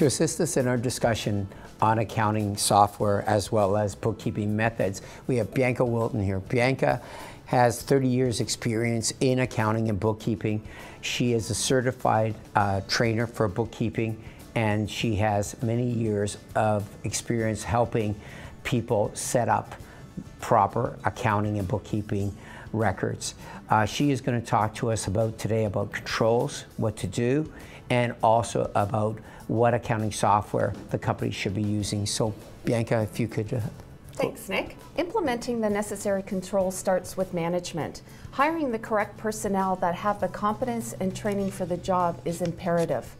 To assist us in our discussion on accounting software as well as bookkeeping methods, we have Bianca Wilton here. Bianca has 30 years experience in accounting and bookkeeping. She is a certified trainer for bookkeeping, and she has many years of experience helping people set up proper accounting and bookkeeping records. She is going to talk to us today about controls, what to do, and also about what accounting software the company should be using. So Bianca, if you could... Thanks, Nick. Implementing the necessary controls starts with management. Hiring the correct personnel that have the competence and training for the job is imperative.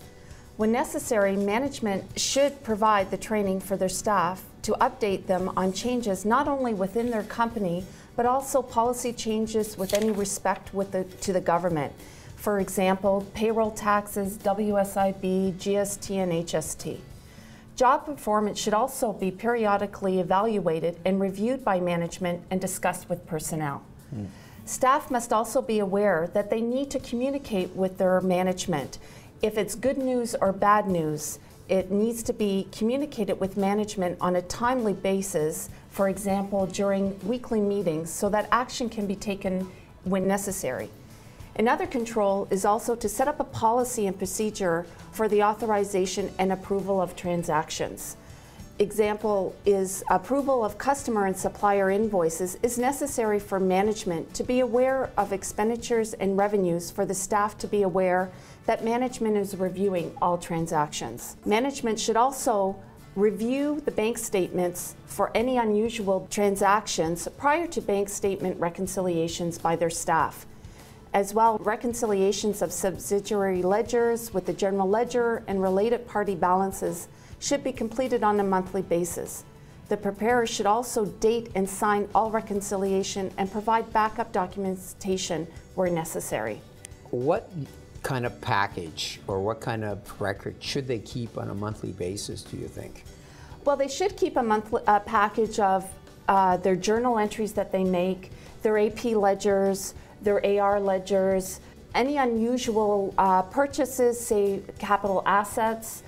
When necessary, management should provide the training for their staff to update them on changes not only within their company, but also policy changes with any respect to the government. For example, payroll taxes, WSIB, GST, and HST. Job performance should also be periodically evaluated and reviewed by management and discussed with personnel. Staff must also be aware that they need to communicate with their management. If it's good news or bad news, it needs to be communicated with management on a timely basis, for example, during weekly meetings, so that action can be taken when necessary. Another control is also to set up a policy and procedure for the authorization and approval of transactions. Example is approval of customer and supplier invoices is necessary for management to be aware of expenditures and revenues, for the staff to be aware that management is reviewing all transactions. Management should also review the bank statements for any unusual transactions prior to bank statement reconciliations by their staff. As well, reconciliations of subsidiary ledgers with the general ledger and related party balances should be completed on a monthly basis. The preparer should also date and sign all reconciliation and provide backup documentation where necessary. What kind of package or what kind of record should they keep on a monthly basis, do you think? Well, they should keep a monthly package of their journal entries that they make, their AP ledgers, their AR ledgers, any unusual purchases, say capital assets.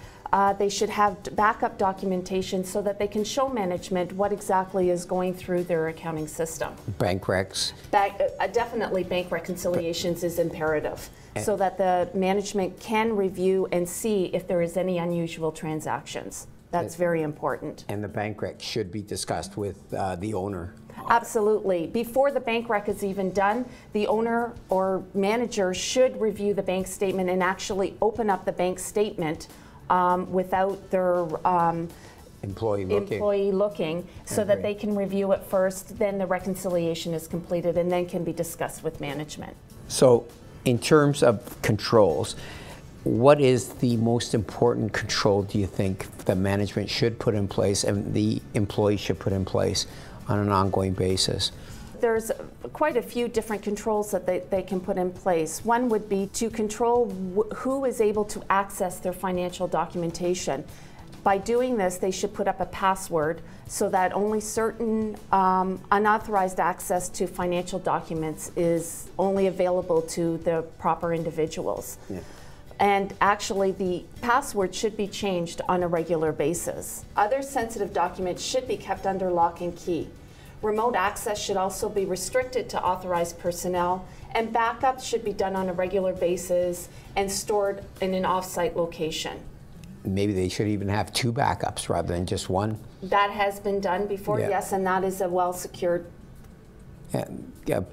They should have backup documentation so that they can show management what exactly is going through their accounting system. Bank recs? Definitely bank reconciliations is imperative, so that the management can review and see if there is any unusual transactions. That's very important. And the bank rec should be discussed with the owner? Absolutely. Before the bank rec is even done, the owner or manager should review the bank statement and actually open up the bank statement without their employee looking, so that they can review it first, then the reconciliation is completed, and then can be discussed with management. So in terms of controls, what is the most important control, do you think, that management should put in place and the employee should put in place on an ongoing basis? There's quite a few different controls that they can put in place. One would be to control who is able to access their financial documentation. By doing this, they should put up a password so that only certain unauthorized access to financial documents is only available to the proper individuals. Yeah. And actually, the password should be changed on a regular basis. Other sensitive documents should be kept under lock and key. Remote access should also be restricted to authorized personnel, and backups should be done on a regular basis and stored in an off-site location. Maybe they should even have 2 backups rather than just 1. That has been done before, yes, and that is a well-secured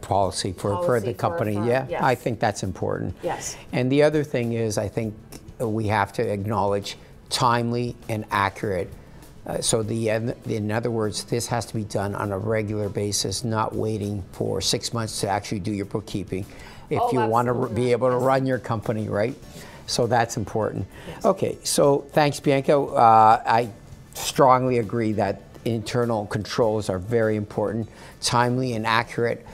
policy for the company. Yes. I think that's important. Yes. And the other thing is, I think we have to acknowledge timely and accurate. So in other words, this has to be done on a regular basis, not waiting for 6 months to actually do your bookkeeping if you want to be able to run your company, right? So that's important. Yes. Okay, so thanks, Bianca. I strongly agree that internal controls are very important. Timely and accurate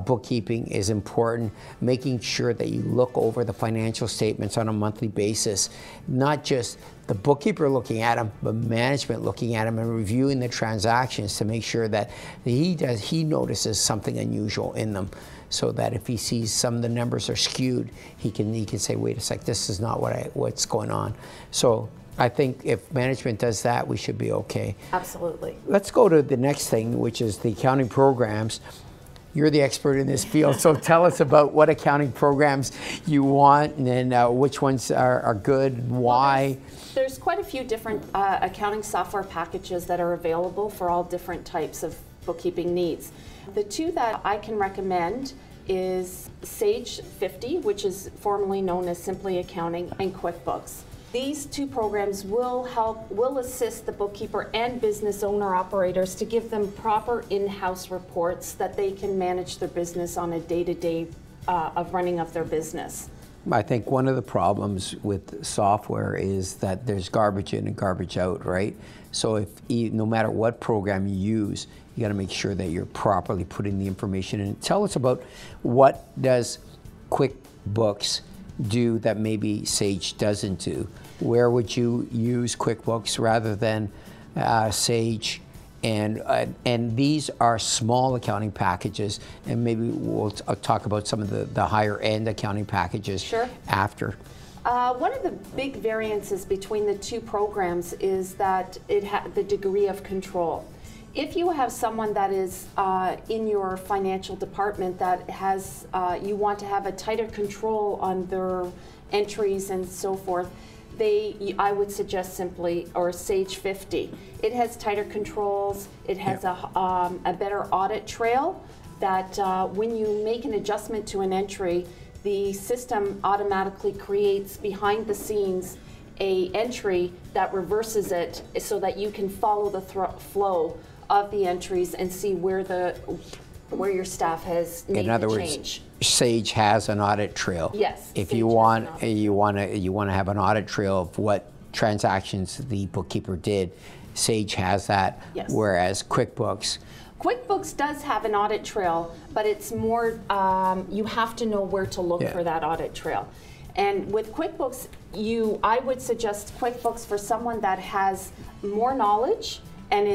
bookkeeping is important. Making sure that you look over the financial statements on a monthly basis, not just the bookkeeper looking at them, but management looking at them and reviewing the transactions to make sure that he notices something unusual in them, so that if he sees some of the numbers are skewed, he can say, wait a sec, this is not what's going on. So I think if management does that, we should be okay. Absolutely. Let's go to the next thing, which is the accounting programs. You're the expert in this field, so tell us about what accounting programs you want, and then which ones are good, why. Well, there's quite a few different accounting software packages that are available for all different types of bookkeeping needs. The two that I can recommend is Sage 50, which is formerly known as Simply Accounting, and QuickBooks. These two programs will assist the bookkeeper and business owner operators to give them proper in-house reports that they can manage their business on a day-to-day of running of their business. I think one of the problems with software is that there's garbage in and garbage out, right? So if no matter what program you use, you got to make sure that you're properly putting the information in. Tell us about what does QuickBooks do that maybe Sage doesn't do. Where would you use QuickBooks rather than Sage? And these are small accounting packages, and maybe we'll talk about some of the higher end accounting packages after. One of the big variances between the two programs is that the degree of control. If you have someone that is in your financial department that has, you want to have a tighter control on their entries and so forth, I would suggest Simply or Sage 50. It has tighter controls. It has a better audit trail that when you make an adjustment to an entry, the system automatically creates behind the scenes a entry that reverses it so that you can follow the flow of the entries and see where your staff has made the change. In other words, Sage has an audit trail. Yes. If you want to have an audit trail of what transactions the bookkeeper did, Sage has that. Yes. Whereas QuickBooks does have an audit trail, but it's more, you have to know where to look for that audit trail. And with QuickBooks, I would suggest QuickBooks for someone that has more knowledge and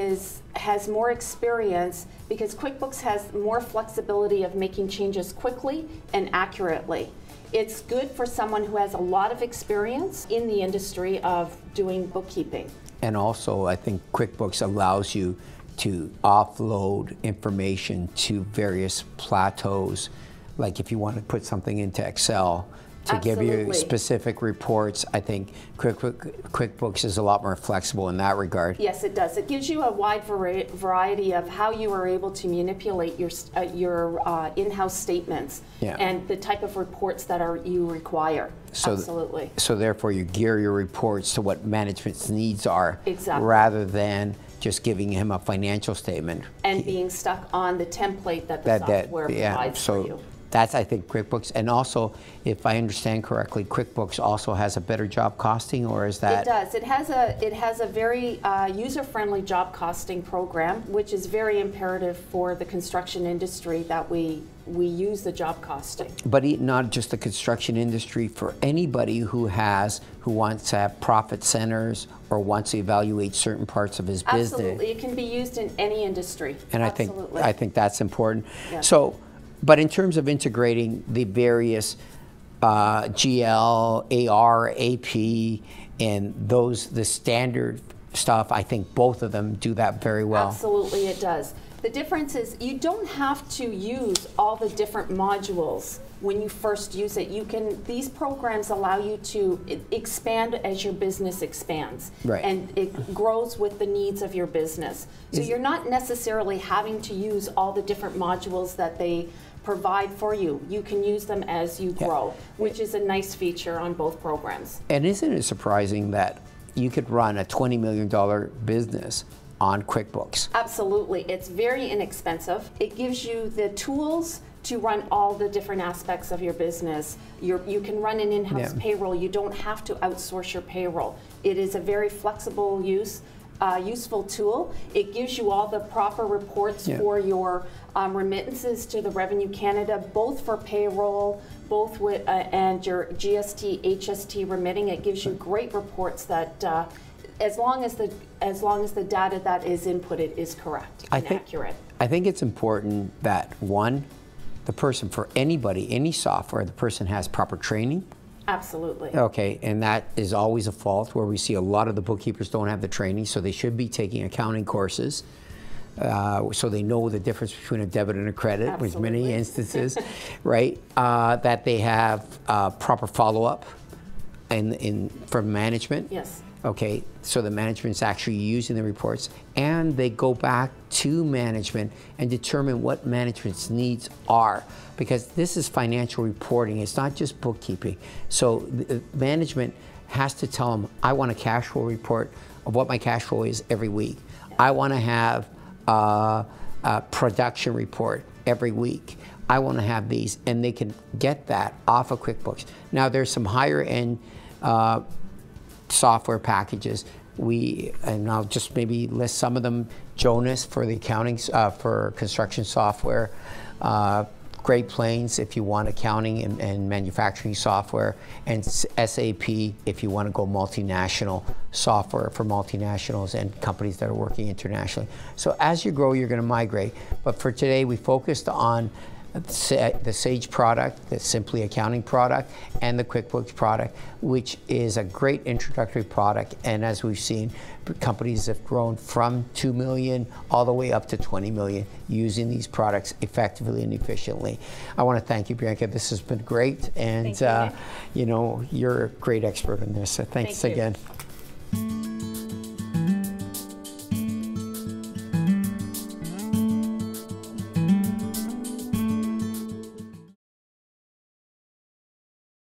has more experience, because QuickBooks has more flexibility of making changes quickly and accurately. It's good for someone who has a lot of experience in the industry of doing bookkeeping. And also, I think QuickBooks allows you to offload information to various plateaus. Like if you want to put something into Excel to give you specific reports, I think QuickBooks is a lot more flexible in that regard. Yes, it does. It gives you a wide variety of how you are able to manipulate your in-house statements and the type of reports that you require. Absolutely. So therefore, you gear your reports to what management's needs are, rather than just giving him a financial statement and being stuck on the template that the software provides for you. That's, I think, QuickBooks. And also, if I understand correctly, QuickBooks also has a better job costing, or is that? It does. It has a very user-friendly job costing program, which is very imperative for the construction industry that we use the job costing. But not just the construction industry, for anybody who wants to have profit centers or wants to evaluate certain parts of his business. Absolutely. It can be used in any industry. And I think that's important. Yes. So, but in terms of integrating the various GL, AR, AP, and the standard stuff, I think both of them do that very well. Absolutely, it does. The difference is you don't have to use all the different modules when you first use it. These programs allow you to expand as your business expands. Right. And it grows with the needs of your business. So you're not necessarily having to use all the different modules that they provide for you. You can use them as you grow, which is a nice feature on both programs. And isn't it surprising that you could run a $20 million business on QuickBooks? Absolutely. It's very inexpensive. It gives you the tools to run all the different aspects of your business. You can run an in-house payroll. You don't have to outsource your payroll. It is a very flexible useful tool. It gives you all the proper reports for your remittances to the Revenue Canada, both for payroll, both with and your GST, HST remitting. It gives you great reports that as long as the data that is inputted is correct and accurate. I think it's important that, one, the person, for anybody, any software, the person has proper training Absolutely. Okay, and that is always a fault where we see a lot of the bookkeepers don't have the training, so they should be taking accounting courses. So they know the difference between a debit and a credit, Absolutely. with many instances, right? That they have proper follow-up from management. Yes. Okay, so the management's actually using the reports, and they go back to management and determine what management's needs are, because this is financial reporting. It's not just bookkeeping. So the management has to tell them, I want a cash flow report of what my cash flow is every week. I want to have a production report every week. I want to have these, and they can get that off of QuickBooks. Now, there's some higher end software packages. And I'll just maybe list some of them. Jonas for the accounting, for construction software. Great Plains if you want accounting and manufacturing software, and SAP if you want to go multinational software for multinationals and companies that are working internationally. So as you grow, you're going to migrate. But for today, we focused on the Sage product, the Simply Accounting product, and the QuickBooks product, which is a great introductory product. And as we've seen, companies have grown from 2 million all the way up to 20 million using these products effectively and efficiently. I want to thank you, Bianca. This has been great. And, you know, you're a great expert in this. So thanks again.